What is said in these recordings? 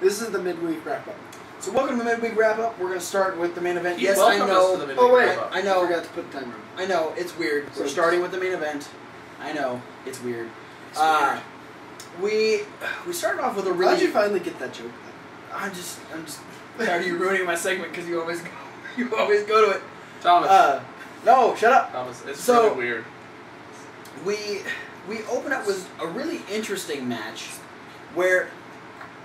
This is the midweek wrap-up. So welcome to the midweek wrap-up. We're going to start with the main event. Keep yes, I know. Oh, wait. I know. I forgot to put the timer on. I know. It's weird. We're starting with the main event. I know. It's weird. We started off with a really... How'd you finally get that joke? I'm just tired of you ruining my segment because you always go to it. Thomas. No, shut up. Thomas, it's So- really weird. We open up with a really interesting match where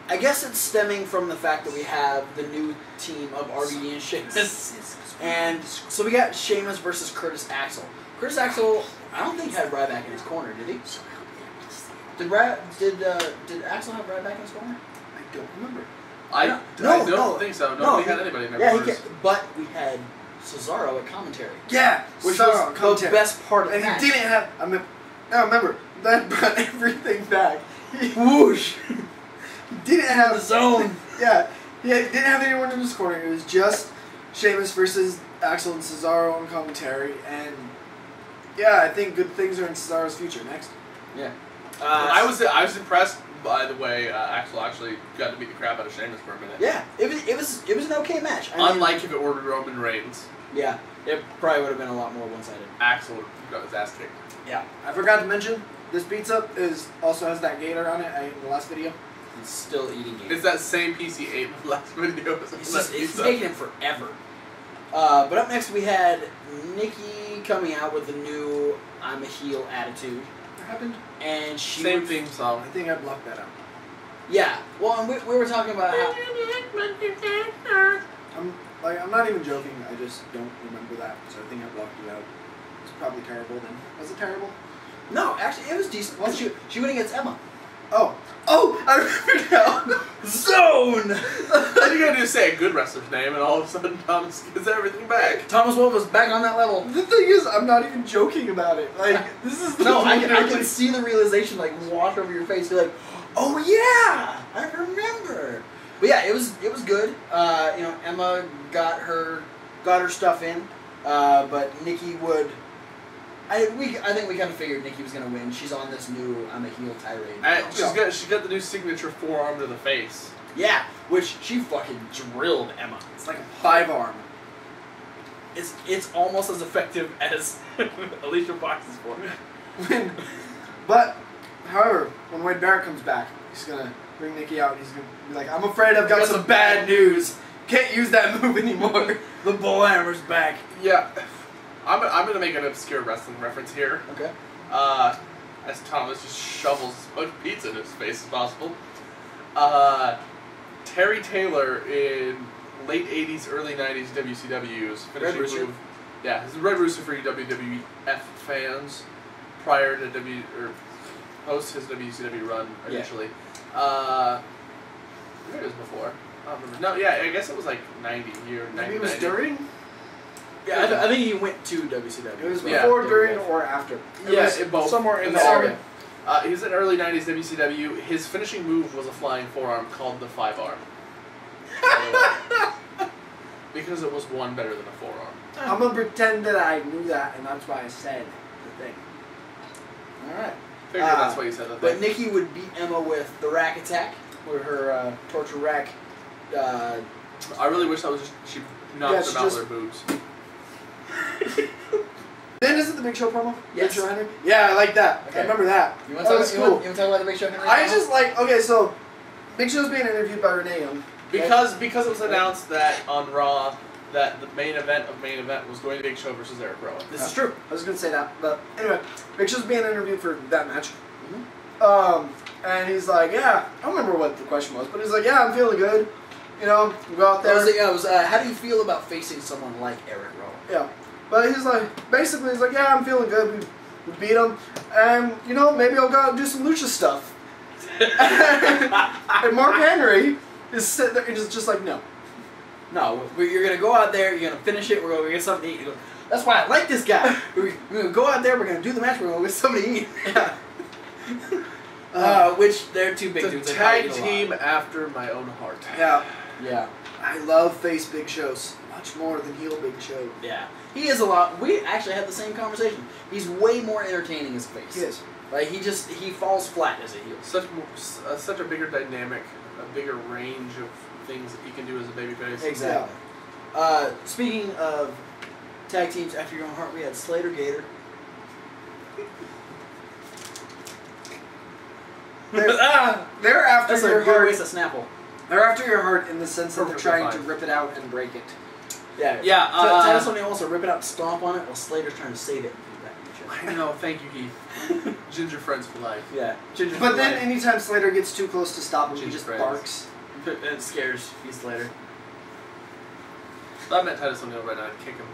I guess it's stemming from the fact that we have the new team of RVD and Sheamus. And so we got Sheamus versus Curtis Axel. Curtis Axel, I don't think had Ryback in his corner, did he? Did Axel have Ryback in his corner? I don't remember. I don't think so. Nobody had anybody in their corners. But we had Cesaro at commentary. Yeah, Which Cesaro, was the best part of the and match. he didn't have... Now remember, that brought everything back. Whoosh! He didn't have... The zone. Yeah, he didn't have anyone in his corner. It was just Sheamus versus Axel and Cesaro on commentary. And yeah, I think good things are in Cesaro's future. Next. Yeah. I was impressed by the way Axel actually got to beat the crap out of Sheamus for a minute. Yeah, it was an okay match. I mean, Unlike if it were Roman Reigns, yeah, it probably would have been a lot more one-sided. Axel got his ass kicked. Yeah. I forgot to mention, this pizza also has that gator on it in the last video. He's still eating it. It's that same piece he ate in the last video. It's taking him forever. But up next we had Nikki coming out with the new "I'm a heel" attitude, What happened? and she Same theme song. I think I blocked that out. Yeah, well, and we were talking about how I'm not even joking. I just don't remember that, so I think I blocked it out. It's probably terrible then. Was it terrible? no, actually it was decent. Well, she went against Emma. Oh, I remember now. Zone. All you gotta do is say a good wrestler's name, and all of a sudden Thomas gets everything back. Thomas Wolfe was back on that level. The thing is, I'm not even joking about it. Like, this is No, I literally- can see the realization like wash over your face. You're like, oh yeah, I remember. But yeah, it was good. Emma got her stuff in, but Nikki would. I think we kind of figured Nikki was gonna win. She's on this new "I'm a heel" tirade. And she's got the new signature forearm to the face. Yeah, which she fucking drilled Emma. It's like a 5-arm. It's almost as effective as Alicia Fox's form. But, however, when Wade Barrett comes back, he's gonna bring Nikki out. He's gonna be like, "I'm afraid I've got some bad news. Can't use that move anymore." The bullhammer's back. Yeah. I'm gonna make an obscure wrestling reference here. Okay. As Thomas just shovels as much pizza in his face as possible. Terry Taylor in late 80s, early 90s WCW's finishing Red Rooster. move. Yeah, it's Red Rooster for you WWF fans prior to post his WCW run initially. Maybe it was before. I don't remember. No, yeah, I guess it was like 90 or 90. Maybe it was during? Yeah, I think he went to WCW. It was Yeah. before, during, or after. It both. Somewhere in It the was area. He was in early 90s WCW. His finishing move was a flying forearm called the 5-arm. Because it was one better than a forearm. I'm gonna pretend that I knew that, and that's why I said the thing. Alright. Figured that's why you said that. But Nikki would beat Emma with the rack attack, with her torture rack. I really wish that was just she knocked them out with her boobs. Then is it the Big Show promo? Yes. Big Show Henry? Yeah, I like that. Okay. I remember that. You want That to was talk, cool. you want to talk about the Big Show Henry? I now? just like, okay, so Big Show's being interviewed by Renee Young. Because it was announced that on Raw that the main event was going to be Big Show versus Eric Rowan. This is true. I was gonna say that, but anyway, Big Show's being interviewed for that match. And he's like, yeah, I don't remember what the question was, but he's like, yeah, I'm feeling good. You know, we go out there. It was how do you feel about facing someone like Eric Rowan? Yeah. But he's like, basically, he's like, yeah, I'm feeling good. We beat him. And, you know, maybe I'll go out and do some lucha stuff. And Mark Henry is sitting there and just like, no. No, you're going to go out there, you're going to finish it, we're going to get something to eat. That's why I like this guy. We're going to go out there, we're going to do the match, we're going to get something to eat. Yeah. Which they're two big dudes. It's a They tag fight a team lot. after my own heart. Yeah. Yeah. I love face Big Shows much more than heel Big Show. Yeah. He is a lot. We actually had the same conversation. He's way more entertaining as a face. He is. Like, he falls flat as a heel. Such a bigger dynamic bigger range of things that he can do as a babyface. Exactly. Speaking of tag teams after your own heart, we had Slater Gator. They're after That's a your good heart. waste of Snapple. They're after your heart in the sense that they're Perfectly trying to fine. rip it out and break it. Yeah. Yeah, Titus O'Neil wants to rip it out and stomp on it, while Slater's trying to save it and put it back in the I know, thank you, Keith. Ginger friends for life. Yeah. Ginger But for then life. anytime Slater gets too close to stop him, he Ginger just friends. barks. It scares Heath Slater. If I met Titus O'Neil right now, I'd kick him.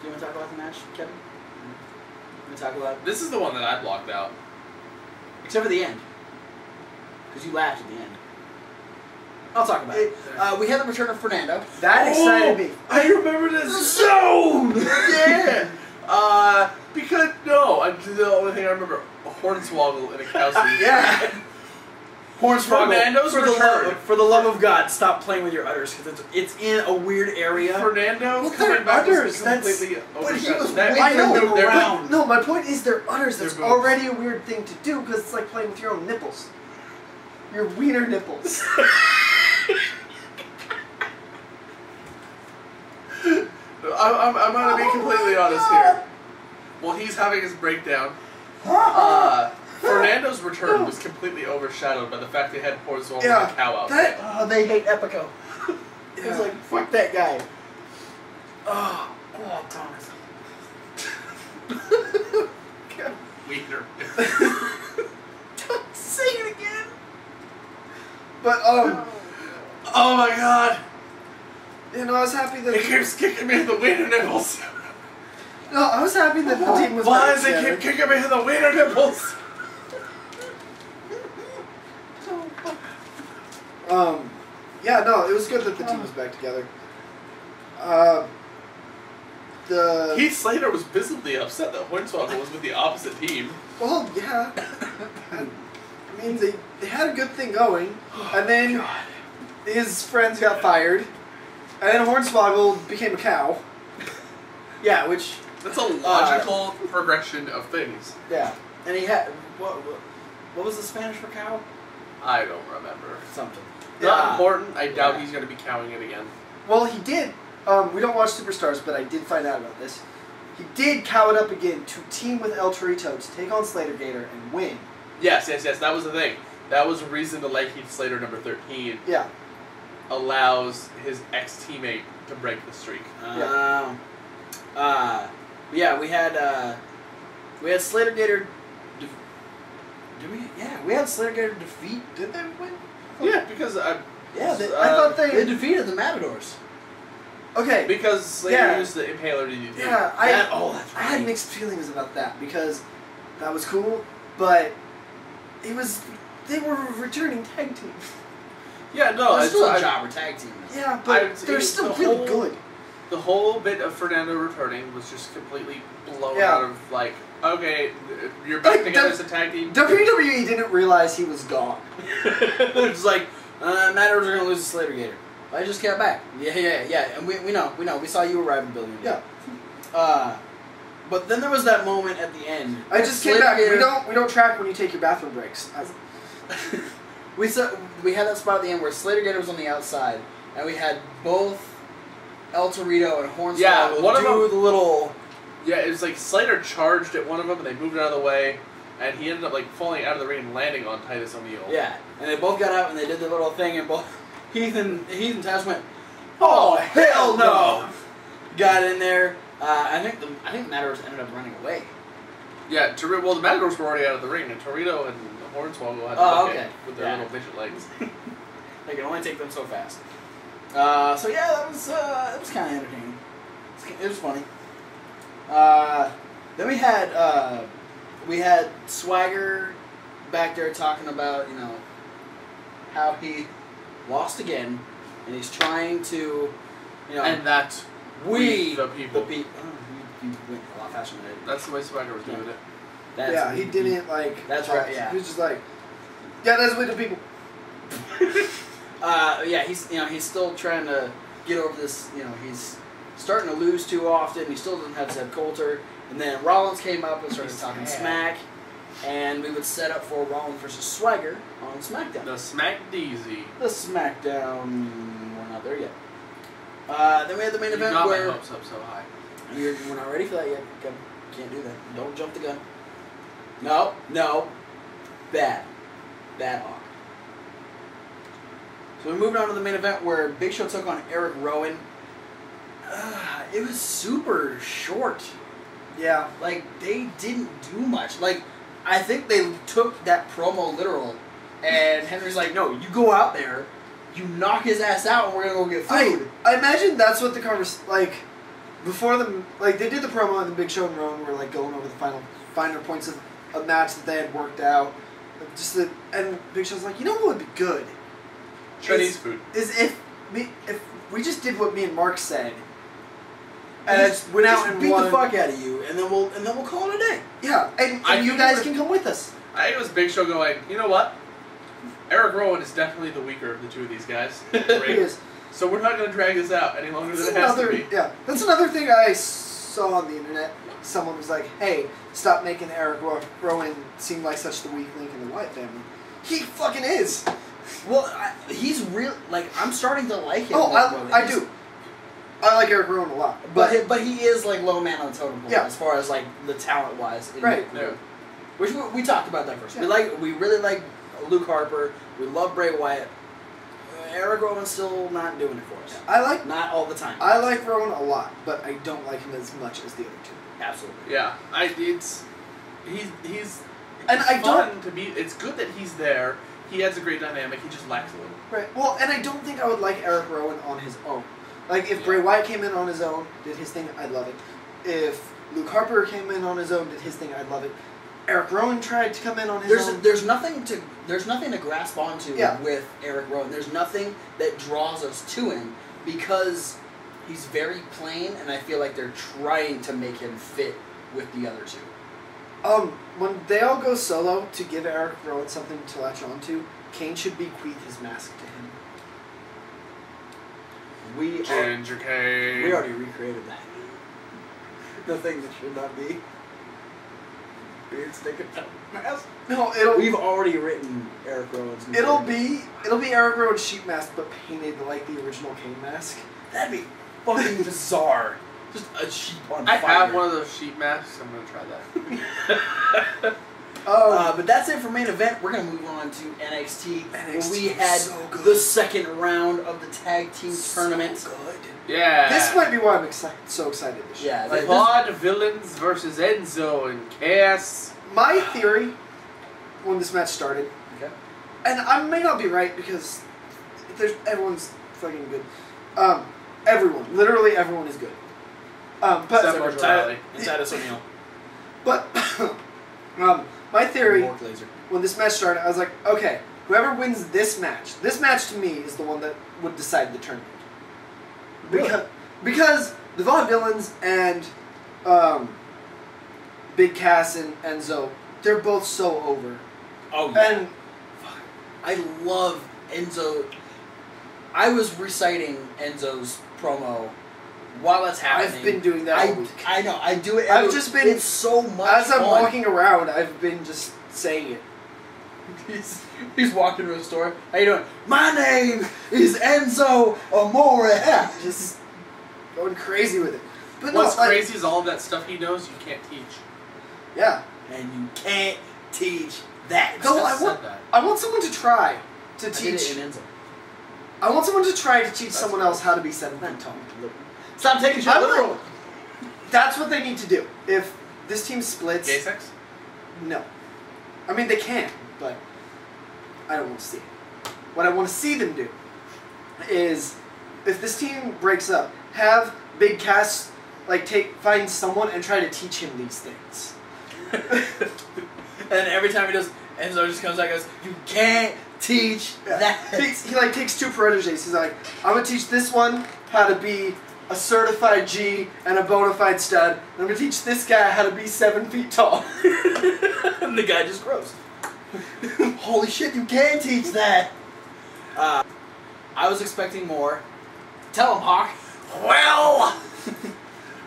Do you want to talk about the match, Kevin? You want to talk about This is the one that I blocked out. except for the end, because you laughed at the end. I'll talk about it. We had the return of Fernando. That excited me. I remember this so. Yeah. Because the only thing I remember, Hornswoggle in a cow suit. Yeah. Fernando's return. For the love of God, stop playing with your udders because it's in a weird area. Fernando Well, they're coming back udders, was that's- completely but he overshadowed. was That- way I know, moving they're- around. No, my point is they're udders. That's They're boobs. already a weird thing to do because it's like playing with your own nipples. Your wiener nipples. I'm going to be completely honest here. While he's having his breakdown, Fernando's return was completely overshadowed by the fact they had Hornswoggle in Yeah, a cow outfit. that- Oh, they hate Epico. It was Yeah. like, fuck that guy. Oh, Thomas. Wiener. Don't say it again. But Oh my god! you know, I was happy that He keeps kicking me in the wiener nipples. I was happy that the team was Why back does he together. keep kicking me in the wiener nipples? Yeah, no, it was good that the team was back together. The Heath Slater was visibly upset that Hornswoggle was with the opposite team. well, yeah. I mean, they had a good thing going, and then his friends got fired, and then Hornswoggle became a cow. Yeah, which, That's a logical progression of things. yeah. And he had, what was the Spanish for cow? I don't remember. Something. Not Yeah. important. I doubt Yeah. he's going to be cowing it again. Well, he did. We don't watch Superstars, but I did find out about this. He did cow it up again to team with El Torito to take on Slater Gator and win. Yes. That was the thing. That was a reason to like Heath Slater, number 13, Yeah. allows his ex-teammate to break the streak. Yeah, we had Slater Gator. Did we? Yeah, we had Slater Gator defeat. Did they win? Yeah, because Yeah, I thought they they. defeated the Matadors. Okay. because Slater Yeah. used the Impaler DDT. Yeah, That's I had right. mixed feelings about that because that was cool, but they were a returning tag team. Yeah, no, They're it's still a I- jobber tag team. Though. Yeah, I but would say they're still the really whole- good. The whole bit of Fernando returning was just completely blown Yeah. out of, like, okay, you're back Like, together the- as a tag team. WWE didn't realize he was gone. It's like Matadors are gonna lose to Slater Gator. I just got back. Yeah, and we know. We saw you arrive in the building. Yeah. But then there was that moment at the end. I just came Slater back. Gator- We don't track when you take your bathroom breaks. We had that spot at the end where Slater Gator was on the outside, and we had both El Torito and Hornswoggle Yeah, one of do them- the little. Yeah, it was like Slater charged at one of them and they moved it out of the way, and he ended up like falling out of the ring and landing on Titus O'Neil. Yeah, and they both got out and they did the little thing, and both Heath and Taz went, "Oh hell no!" Got in there. I think Matadors ended up running away. Yeah, well, the Matadors were already out of the ring, and Torito and Hornswoggle had to Oh, book okay. it with their Yeah. little midget legs. They can only take them so fast. So yeah, that was kind of entertaining. It was funny. Then we had Swagger back there talking about how he lost again, and he's trying to And that we the people. Oh, you went a lot faster than I did. That's the way Swagger was doing it. That's Yeah, he didn't like. That's right, yeah. He was just like, yeah, that's with the people. Yeah, he's still trying to get over this. He's starting to lose too often. He still doesn't have Zeb Coulter. And then Rollins came up and started He's talking sad. smack. And we would set up for Rollins versus Swagger on SmackDown. The Smack Deezy. The SmackDown. We're not there yet. Then we had the main You event got where my hopes up so high. we're not ready for that yet. Can't do that. Don't jump the gun. No. Bad Hawk. So we moved on to the main event where Big Show took on Eric Rowan. It was super short. Yeah. Like, they didn't do much. Like, I think they took that promo literal, and Henry's like, no, you go out there, you knock his ass out, and we're gonna go get food. I imagine that's what the conversation, like, before the, like, they did the promo and the Big Show and Rowan were, like, going over the finer points of a match that they had worked out. And Big Show's like, you know what would be good? Chinese food. Is if we just did what me and Mark said, and just went out and beat won. the fuck out of you, and then we'll call it a day. Yeah, and you guys can come with us. I think it was Big Show going, you know what? Eric Rowan is definitely the weaker of the two of these guys. He is. So we're not going to drag this out any longer than it has to be. Yeah, that's another thing I saw on the internet. Someone was like, hey, stop making Eric Rowan seem like such the weak link in the Wyatt family. He fucking is. Well, he's real. Like, I'm starting to like him. Oh, I do. I like Eric Rowan a lot. But he is, like, low man on the totem pole as far as, like, the talent-wise. Right. Yeah. Which we talked about that first. Yeah. We really like Luke Harper. We love Bray Wyatt. Eric Rowan's still not doing it for us. Not all the time. I like Rowan a lot, but I don't like him as much as the other two. Absolutely. Yeah, he's And I fun to be. It's good that he's there. He adds a great dynamic. He just lacks a little. Right. Well, and I don't think I would like Eric Rowan on his own. Like, if Bray Wyatt came in on his own, did his thing, I'd love it. If Luke Harper came in on his own, did his thing, I'd love it. Eric Rowan tried to come in on his own. There's nothing to grasp onto with Eric Rowan. There's nothing that draws us to him because he's very plain, and I feel like they're trying to make him fit with the other two. When they all go solo to give Eric Rowan something to latch on to, Kane should bequeath his mask to him. Ginger Kane. We already recreated that. The thing that should not be. Beard sticking out mask. No, We've already written Eric Rowan's. It'll be Eric Rowan's sheep mask, but painted like the original Kane mask. That'd be fucking bizarre. Just a sheep on I fire. have one of those sheep masks. I'm gonna try that. But that's it for main event. We're gonna move on to NXT. NXT we had so good. the second round of the tag team tournament. So good. Yeah. This might be why I'm so excited this year. Yeah, The this- Vaude Villains versus Enzo and Cass. My theory, when this match started, Okay. and I may not be right because everyone's fucking good. Literally everyone is good. Except But for Charlie. And Titus O'Neil. but my theory Bork Laser. when this match started, I was like, okay, whoever wins this match to me is the one that would decide the tournament. Because the Vaudevillains and Big Cass and Enzo, they're both so over. Oh yeah. And I love Enzo. I was reciting Enzo's promo while it's happening. I've been doing that all week. I know. I do it. I've just been- It's so much As I'm fun. walking around, I've been just saying it. He's walking to a store. How you doing? My name is Enzo Amore. Just going crazy with it. But What's no, like, crazy is all of that stuff he knows you can't teach. Yeah. And you can't teach that. No, Just I want- said that. I want someone to try to I did teach. it in Enzo. I want someone to try to teach That's someone else how to be 7 feet tall. Stop taking shit I'm literal. like- That's what they need to do. If this team splits, Gay sex? no. I mean, they can, but I don't want to see it. What I want to see them do is, if this team breaks up, have Big Cass find someone and try to teach him these things. And every time he does, Enzo just comes out and goes, "You can't teach that." He takes 2 proteges. He's like, I'm gonna teach this one how to be a certified G and a bona fide stud. And I'm gonna teach this guy how to be 7 feet tall. And the guy just grows. Holy shit, you can teach that! I was expecting more. Tell him, Hawk. Well,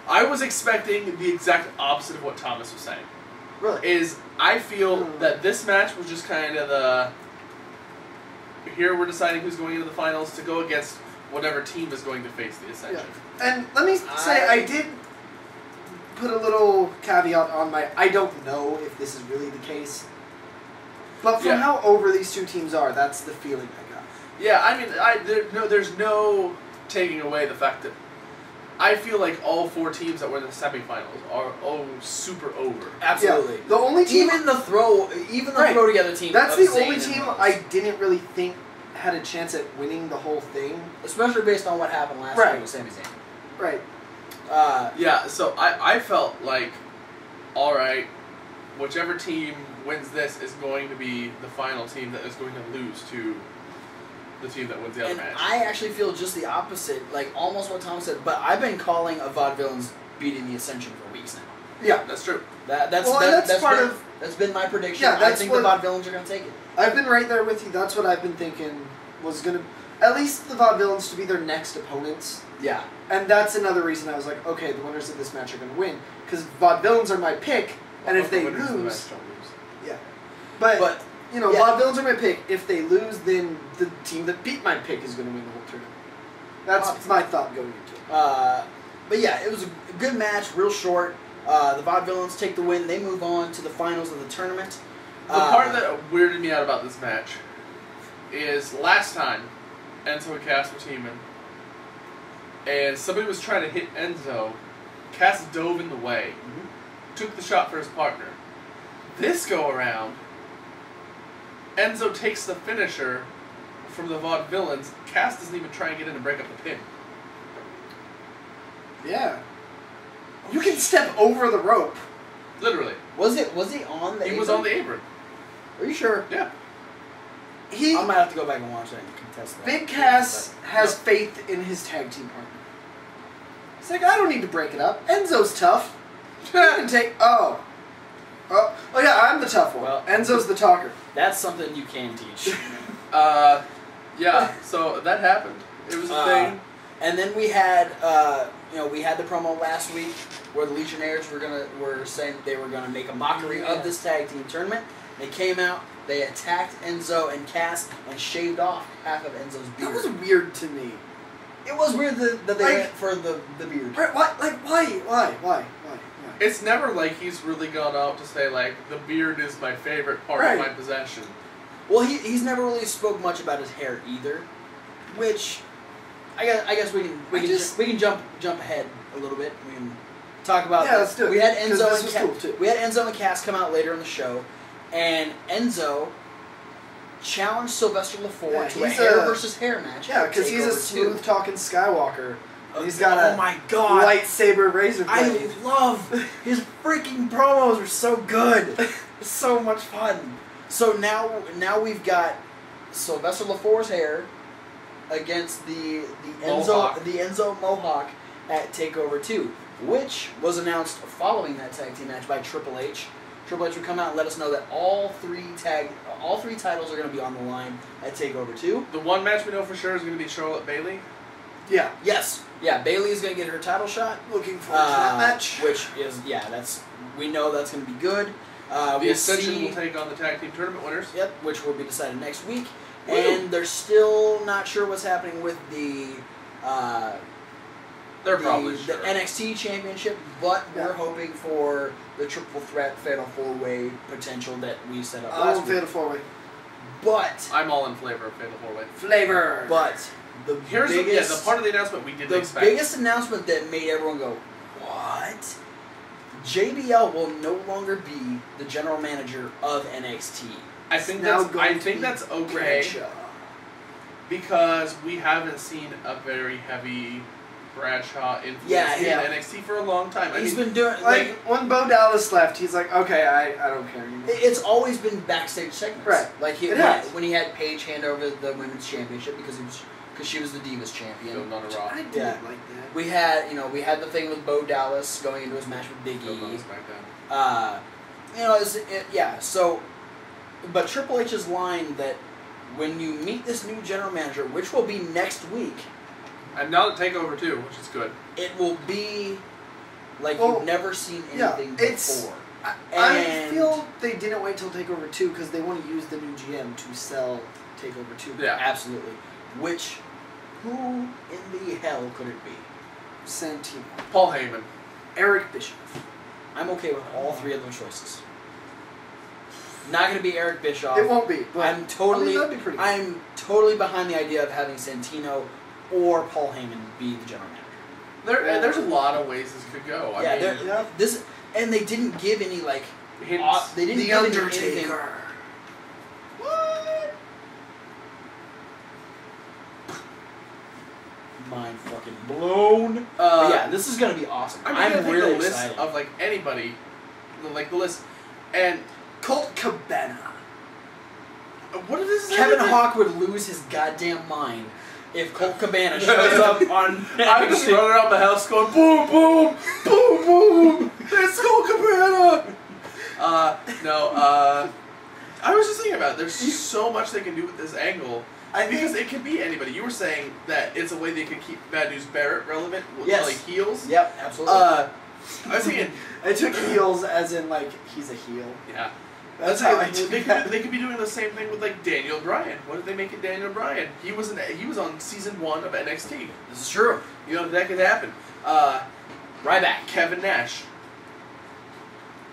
I was expecting the exact opposite of what Thomas was saying. Really? is I feel that this match was just kind of the. Here we're deciding who's going into the finals to go against whatever team is going to face the Ascension. And let me say, I did put a little caveat on my. I don't know if this is really the case, but from how over these two teams are, that's the feeling I got. Yeah, I mean, there's no taking away the fact that I feel like all 4 teams that were in the semifinals are super over. Absolutely. Yeah. The only team, even the throw together team. That's of the Zayn only and team Rose. I didn't really think had a chance at winning the whole thing. Especially based on what happened last week with Sami Zayn. Right. Yeah, so I felt like, all right, whichever team wins this is going to be the final team that is going to lose to the team that wins the other And match. I actually feel just the opposite, like almost what Tom said. But I've been calling a Vaudevillains beating the Ascension for weeks now. Yeah. That's true. That's been my prediction. Yeah, I think the Vaudevillains are going to take it. I've been right there with you. That's what I've been thinking was going to... At least the Vaudevillains to be their next opponents. Yeah. And that's another reason I was like, okay, the winners of this match are going to win. Because Vaudevillains are my pick, and if they lose... Yeah. But you know, Vaudevillains are my pick. If they lose, then the team that beat my pick is going to win the whole tournament. That's my thought going into it. But yeah, it was a good match, real short. The Vaudevillains take the win. They move on to the finals of the tournament. The part that weirded me out about this match is last time Enzo and Cass were teaming, and somebody was trying to hit Enzo. Cass dove in the way, took the shot for his partner. This go around, Enzo takes the finisher from the Vaudevillains. Cass doesn't even try and get in and break up the pin. Yeah. You can step over the rope. Literally. Was he on the apron? He was on the apron. Are you sure? Yeah. I might have to go back and watch that and contest that. Big Cass has faith in his tag team partner. He's like, I don't need to break it up. Enzo's tough. He can take... Oh, yeah, I'm the tough one. Well, Enzo's the talker. That's something you can teach. Yeah, so that happened. It was a thing. And then we had, we had the promo last week where the Legionnaires were saying that they were gonna make a mockery of this tag team tournament. They came out, they attacked Enzo and Cass and shaved off half of Enzo's beard. That was weird to me. It was weird that they went for the beard. Right, why? It's never like he's really gone out to say, like, the beard is my favorite part of my possession. Well, he's never really spoke much about his hair either, which I guess we can jump ahead a little bit. We can talk about. Yeah, let's do it. We had Enzo and Cass come out later in the show, and Enzo challenged Sylvester Lefort to a hair versus hair match. Yeah, because he's a smooth talking Skywalker. He's got oh my god, lightsaber razor blade. I love his freaking promos are so good. It's so much fun. So now we've got Sylvester Lefort's hair against the Enzo Mohawk at TakeOver 2, which was announced following that tag team match by Triple H. Triple H would come out and let us know that all three titles are going to be on the line at TakeOver 2. The one match we know for sure is going to be Charlotte Bayley. Yeah. Yes. Yeah, Bayley is going to get her title shot. Looking forward to that match. Which is, we know that's going to be good. The Ascension will take on the tag team tournament winners. Yep, which will be decided next week. Woo. And they're still not sure what's happening with the NXT Championship, but we're hoping for the triple threat fatal 4-way potential that we set up last week. Fatal 4-way. But I'm all in flavor of fatal 4-way. Flavor. But the the part of the announcement we didn't expect. The biggest announcement that made everyone go, what? JBL will no longer be the general manager of NXT. I think that's okay because we haven't seen a very heavy Bradshaw influence in NXT for a long time. He's been doing when Bo Dallas left, he's like, okay, I don't care anymore. It's always been backstage segments, right? Like when he had Paige hand over the women's championship because she was the Divas champion. On a Raw. I didn't like that. We had the thing with Bo Dallas going into his match with Big E. So, but Triple H's line that when you meet this new general manager, which will be next week, and now the TakeOver too, which is good. It will be like you've never seen anything before. I feel they didn't wait till Takeover 2 because they want to use the new GM to sell Takeover 2. Yeah. Absolutely. Who in the hell could it be? Santino. Paul Heyman. Eric Bischoff. I'm okay with all three of those choices. Not going to be Eric Bischoff. It won't be. But I'm totally. that'd be pretty cool. I'm totally behind the idea of having Santino or Paul Heyman be the general manager. There's a lot of ways this could go. I mean, yeah. This and they didn't give any like hints. they didn't The give any anything. Undertaker. What? Mind fucking blown. But yeah, this is gonna be awesome. I mean, I'm I think really the list excited. of like anybody, like the list, and Colt Cabana. what is this? Kevin Hawk would lose his goddamn mind if Colt Cabana shows up on. I'm just running around the house going boom, boom, boom, boom. It's Colt Cabana. I was just thinking about it. There's so much they can do with this angle. Because it could be anybody. You were saying that it's a way they could keep Bad News Barrett relevant with like heels. Yep, absolutely. I was thinking. I took heels as in like he's a heel. Yeah. That's how I took they that. could be doing the same thing with like Daniel Bryan. What did they make it Daniel Bryan? He was on season 1 of NXT. This is true. You know that could happen. Ryback. Kevin Nash.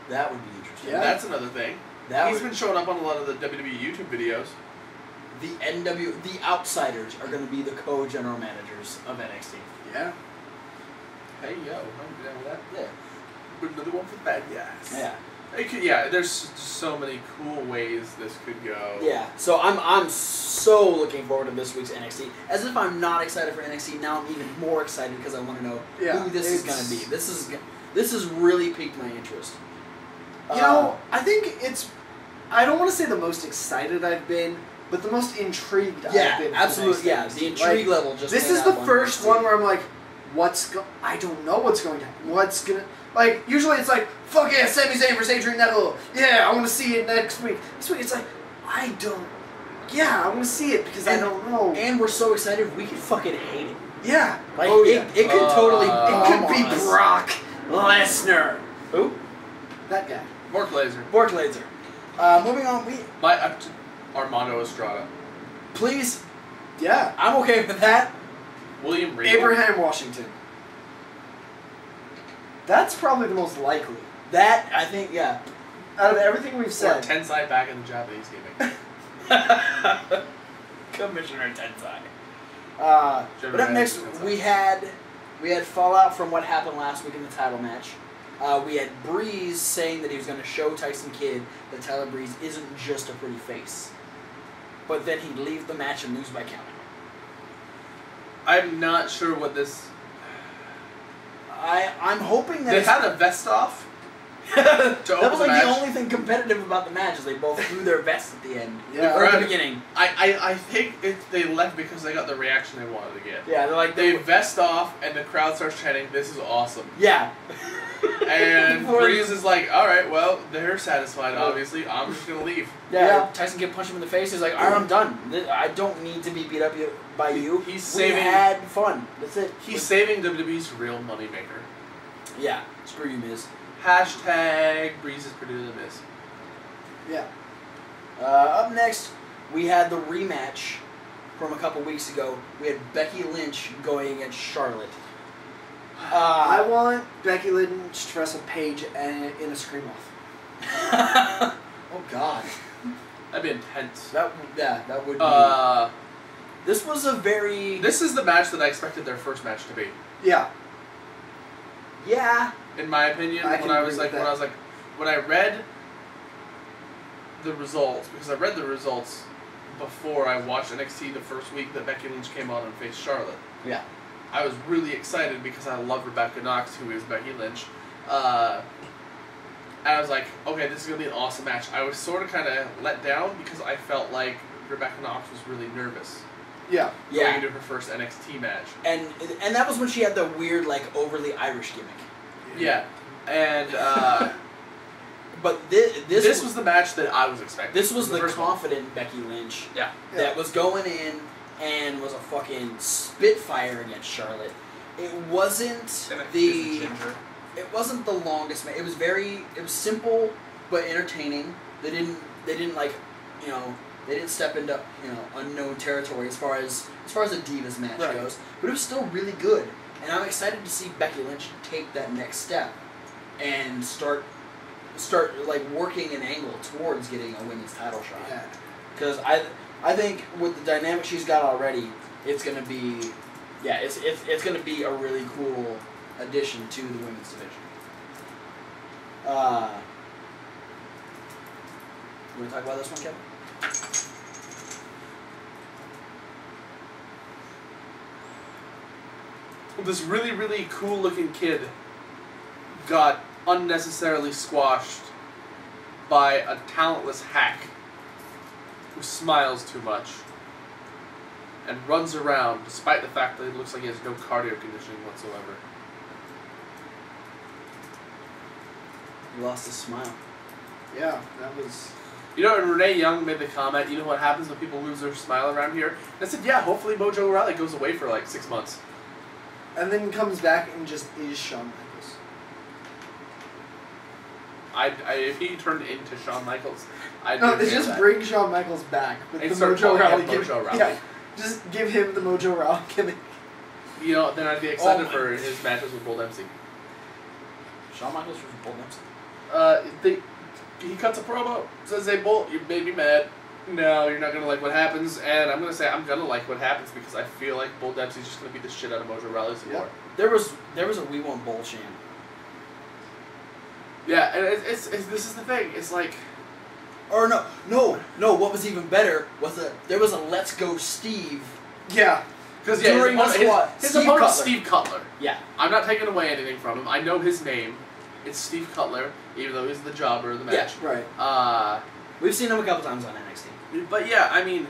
That would be interesting. Yeah. That's another thing. That He's would, been showing up on a lot of the WWE YouTube videos. the Outsiders are going to be the co-general managers of NXT. Yeah. Hey yo, I'm down with that. Yeah. Put another one for the bad guys. Yeah. It could, yeah, there's so many cool ways this could go. Yeah. So I'm so looking forward to this week's NXT. As if I'm not excited for NXT, now I'm even more excited because I want to know who this is going to be. This has really piqued my interest. You know, I think it's. I don't want to say the most excited I've been, but the most intrigued I've been. for absolutely. the Yeah, next the NXT. intrigue level just. This went is the up first NXT. one where I'm like, I don't know what's going to happen. What's gonna like? Usually it's like, fuck yeah, Sami Zayn versus Adrian Neville. Yeah, I want to see it next week. This week it's like, I don't. Yeah, I want to see it because I don't know. And we're so excited we could fucking hate it. Yeah, Like yeah. it could totally. It could be bomb us. Brock Lesnar. Who? That guy. Mark Laser. Bork Laser. Moving on, Armando Estrada. please. Yeah. I'm okay with that. William Regal. Abraham Washington. That's probably the most likely. That I think, yeah. Out of everything we've Or said. Tensai back in the Japanese gaming. Commissioner Tensai. General But up next, Manager Tensai. we had fallout from what happened last week in the title match. We had Breeze saying that he was going to show Tyson Kidd that Tyler Breeze isn't just a pretty face. But then he'd leave the match and lose by count. I'm not sure what this. I'm hoping that They it's- had a vest off. that to was open the like the match. only thing competitive about the match is they both threw their vests at the end. Yeah. Or at the Right. beginning. I think they left because they got the reaction they wanted to get. Yeah, they're like They vest off and the crowd starts chanting, "This is awesome." Yeah. And Before- Breeze is like, "Alright, well, they're satisfied, obviously. I'm just gonna leave." Yeah, Tyson Kidd punched him in the face. He's like, "Alright, I'm done. I don't need to be beat up by you. He's We saving- had fun. That's it." He's saving WWE's real moneymaker. Yeah. Screw you, Miz. Hashtag Breeze is pretty than Miz. Yeah. Up next, we had the rematch from a couple weeks ago. We had Becky Lynch going against Charlotte. I want Becky Lynch to wrestle Paige in a scream off. Oh God. That'd be intense. That would be. This was a very. This is the match that I expected their first match to be. Yeah. Yeah. In my opinion, I can when I agree was with like, that. when I read the results, because I read the results before I watched NXT the first week that Becky Lynch came on and faced Charlotte. Yeah. I was really excited because I love Rebecca Knox, who is Becky Lynch. And I was like, okay, this is going to be an awesome match. I was sort of kind of let down because I felt like Rebecca Knox was really nervous Yeah. going Yeah. into her first NXT match. And that was when she had the weird, like, overly Irish gimmick. Yeah. And But this was the match that I was expecting. This was the first one. confident Becky Lynch Yeah. that was going in and was a fucking spitfire against Charlotte. It wasn't And a the ginger. It wasn't the longest match. It was simple but entertaining. They didn't like, they didn't step into unknown territory as far as a Divas match Right. goes. But it was still really good, and I'm excited to see Becky Lynch take that next step and start like working an angle towards getting a women's title shot. Yeah. Because I think with the dynamic she's got already, it's gonna be it's gonna be a really cool addition to the women's division. You want to talk about this one, Kevin? This really, really cool looking kid got unnecessarily squashed by a talentless hack who smiles too much and runs around despite the fact that it looks like he has no cardio conditioning whatsoever. He lost his smile. Yeah, that was... You know, and Renee Young made the comment, you know what happens when people lose their smile around here? And I said, yeah, hopefully Mojo Rawley goes away for like 6 months. And then comes back and just is Shawn Michaels. If he turned into Shawn Michaels, I'd No, be they okay just with that. bring Shawn Michaels back with And the start Mojo calling him Rawley Mojo gimmick. Rawley. Yeah, just give him the Mojo Rawley gimmick. You know, then I'd be excited Oh, for his matches with Bull Dempsey. Shawn Michaels versus Bull Dempsey. He cuts a promo, says, hey, Bull, you made me mad. No, you're not going to like what happens. And I'm going to say I'm going to like what happens because I feel like Bull Dempsey's just going to beat the shit out of Mojo Rawley some more. There was a We Want Bull chant. Yeah, and it's this is the thing. It's like... Or no. What was even better was there was a Let's Go Steve. Yeah. Because During the squad, his Steve opponent's Cutler. Steve Cutler. Yeah. I'm not taking away anything from him. I know his name. It's Steve Cutler, even though he's the jobber of the match. Right. We've seen him a couple times on NXT. But yeah, I mean,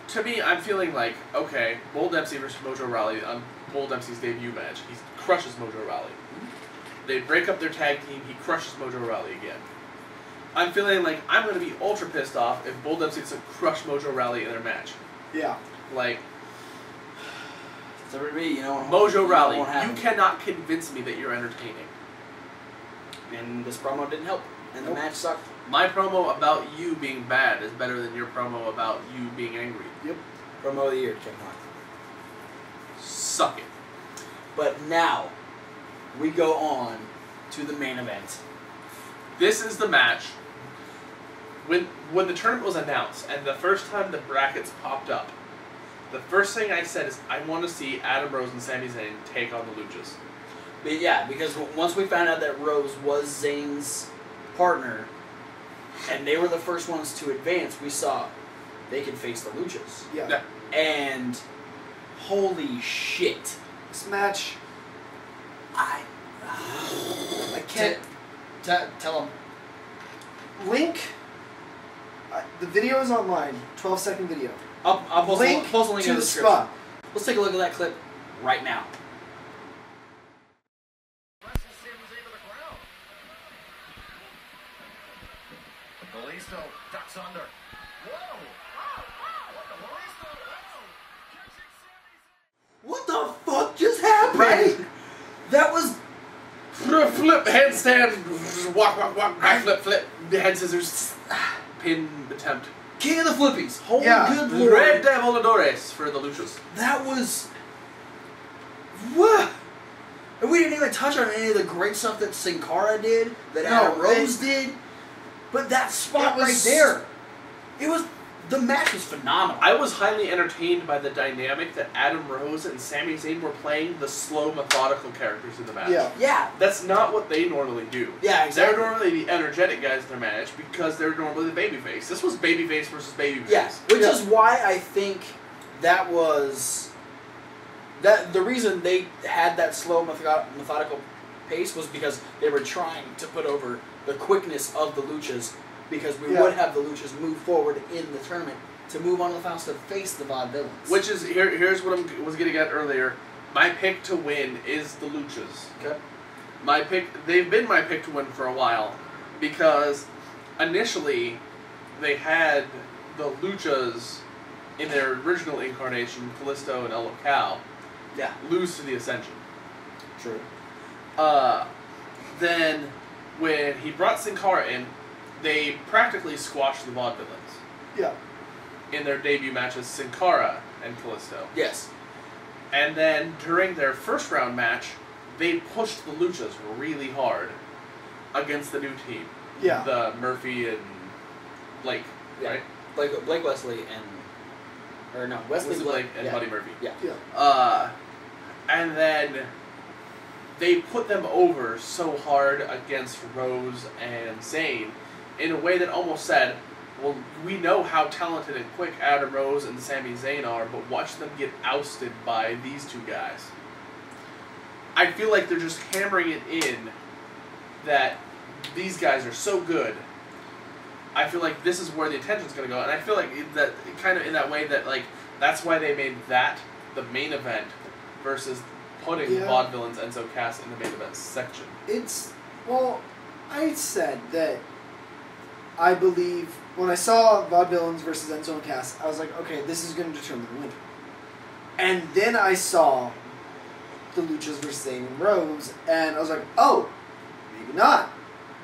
to me, I'm feeling like, okay, Bull Dempsey versus Mojo Rawley on Bull Dempsey's debut match. He crushes Mojo Rawley. They break up their tag team. He crushes Mojo Rawley again. I'm feeling like I'm going to be ultra pissed off if Bull Dempsey doesn't crush Mojo Rawley in their match. Yeah. Like, So for me, Mojo Rawley, won't happen. you cannot convince me that you're entertaining. And this promo didn't help, and the match sucked. My promo about you being bad is better than your promo about you being angry. Yep. Promo of the year, Kevin Hart. Suck it. But now, we go on to the main event. This is the match. When the tournament was announced and the first time the brackets popped up, the first thing I said is I want to see Adam Rose and Sami Zayn take on the Luchas. But yeah, because once we found out that Rose was Zayn's partner, and they were the first ones to advance, we saw they could face the Luchas. Yeah. And holy shit. This match, I can't... Tell them. Link, the video is online, 12-second video. I'll post a link to in the description. spot. Let's take a look at that clip right now. Kalisto ducks under. Whoa! What the fuck just happened? Right? That was... Flip, handstand, walk, back flip, head scissors, pin attempt. King of the Flippies. Holy Yeah. good lord. Red Devoladores for the Luchas. That was... What? And we didn't even touch on any of the great stuff that Sin Cara did, that No, Adam Rose did. But that spot It was- right there, it was... The match was phenomenal. I was highly entertained by the dynamic that Adam Rose and Sami Zayn were playing the slow, methodical characters in the match. Yeah. Yeah. That's not what they normally do. Yeah, exactly. They're normally the energetic guys in their match because they're normally the babyface. This was babyface versus babyface. Yeah, which Yeah. is why I think that was... The reason they had that slow, methodical pace was because they were trying to put over the quickness of the Luchas, because we Yeah. would have the Luchas move forward in the tournament to move on to the finals to face the Vaudevillains. Which is, here's what I was getting at earlier. My pick to win is the Luchas. Okay. They've been my pick to win for a while, because initially they had the Luchas in their original incarnation, Kalisto and El Local, Yeah. lose to the Ascension. True. then when he brought Sin Cara in, they practically squashed the Vaudevillains Yeah. in their debut matches, Sin Cara and Kalisto. Yes. And then during their first round match, they pushed the Luchas really hard against the new team. Yeah. The Murphy and Blake, Yeah. right? Blake Wesley and... Or no, Wesley Blake and yeah. Buddy Murphy. Yeah. Yeah. And then they put them over so hard against Rose and Zayn in a way that almost said, well, we know how talented and quick Adam Rose and Sami Zayn are, but watch them get ousted by these two guys. I feel like they're just hammering it in that these guys are so good. I feel like this is where the attention's going to go, and I feel like that kind of in that way that like that's why they made that the main event versus putting Vaudevillains Enzo Cass in the main event section. It's, well, I said that I believe when I saw Vaudevillains versus Enzo and Cass, I was like, okay, this is going to determine the winner. And then I saw the Luchas versus Zayn and Rose, and I was like, oh, maybe not,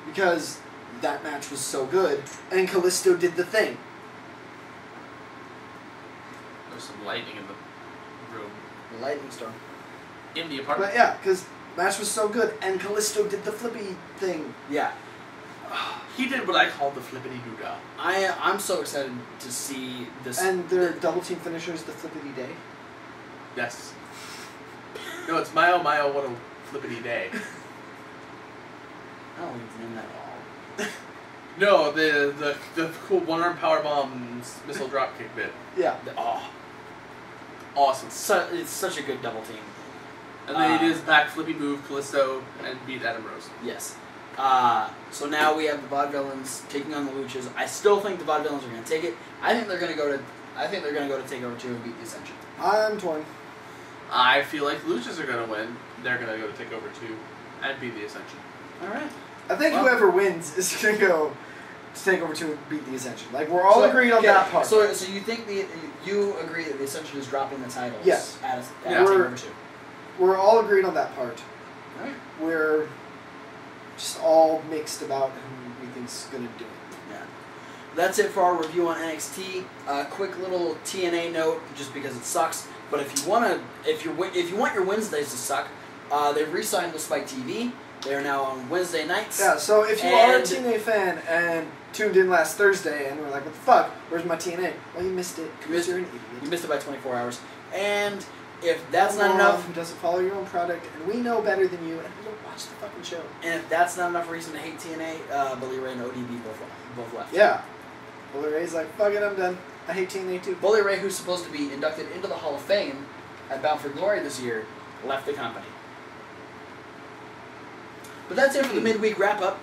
because that match was so good, and Kalisto did the thing. There's some lightning in the room. The lightning storm. In the apartment. But yeah, because match was so good, and Kalisto did the flippy thing. Yeah. He did what I call the flippity doo dah. I'm so excited to see this. And their double team finisher is the flippity day. Yes. No, it's Mayo Mayo what a flippity day. I don't think it's named that at all. No, the cool one arm powerbomb missile dropkick bit. Yeah. Awesome. It's such a good double team. And then he did his back flippy move, Kalisto, and beat Adam Rose. Yes. So now we have the Vaudevillains taking on the Luchas. I still think the Vaudevillains are going to take it. I think they're going to go to Takeover 2 and beat the Ascension. I'm torn. I feel like the Luchas are going to win. They're going to go to Takeover 2 and beat the Ascension. All right. I think Well- whoever wins is going to go to Takeover 2 and beat the Ascension. Like, we're all agreed on that part. So you think you agree that the Ascension is dropping the titles? Yes. At Yeah. Takeover 2. We're all agreed on that part. All right. We're just all mixed about who we think's going to do it. Yeah. That's it for our review on NXT. Quick little TNA note, just because it sucks. But if you want your Wednesdays to suck, they've re-signed with Spike TV. They are now on Wednesday nights. Yeah, so if you are a And- TNA fan and tuned in last Thursday and were like, what the fuck, where's my TNA? Well, you missed it. missed- You're an You idiot. missed it by 24 hours. And if that's not Mom enough, who doesn't follow your own product, and we know better than you, and we don't watch the fucking show. and if that's not enough reason to hate TNA, Bully Ray and ODB both left. Yeah. Bully Ray's like, fuck it, I'm done. I hate TNA too. Bully Ray, who's supposed to be inducted into the Hall of Fame at Bound for Glory this year, left the company. But that's it for the midweek wrap-up.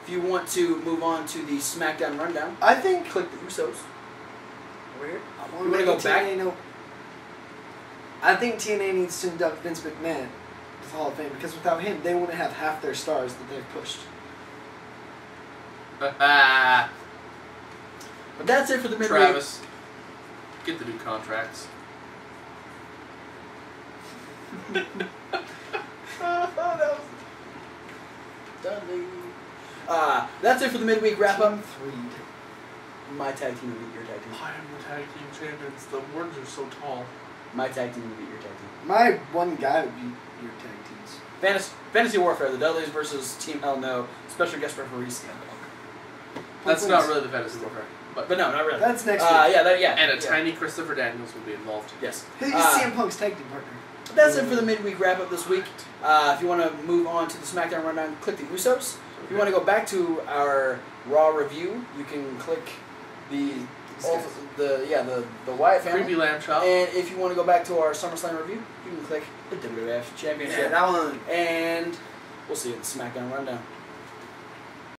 If you want to move on to the SmackDown Rundown, I think click the Usos. Over here. I You wanna go back? I think TNA needs to induct Vince McMahon to the Hall of Fame, because without him, they wouldn't have half their stars that they've pushed. But that's it for the midweek. Travis, get the new contracts. Dudley. That's it for the midweek wrap-up. Team Threed. My tag team will beat your tag team. I am the tag team champions. The words are so tall. My tag team will beat your tag team. My one guy would be your tag teams. Fantasy Warfare, the Dudleys versus Team Hell No. Special guest referee CM Punk. That's not really the fantasy warfare. But no, not really. That's next week. Yeah. And a yeah. tiny Christopher Daniels will be involved. Yes. He's Uh, CM Punk's tag team partner. But that's it for the midweek wrap-up this week. If you want to move on to the SmackDown Rundown, click the Usos. If you want to go back to our Raw review, you can click the Wyatt family. Creepy lamb chop. And if you want to go back to our SummerSlam review, you can click the WWF Championship. Yeah, that one. And we'll see you at the SmackDown Rundown.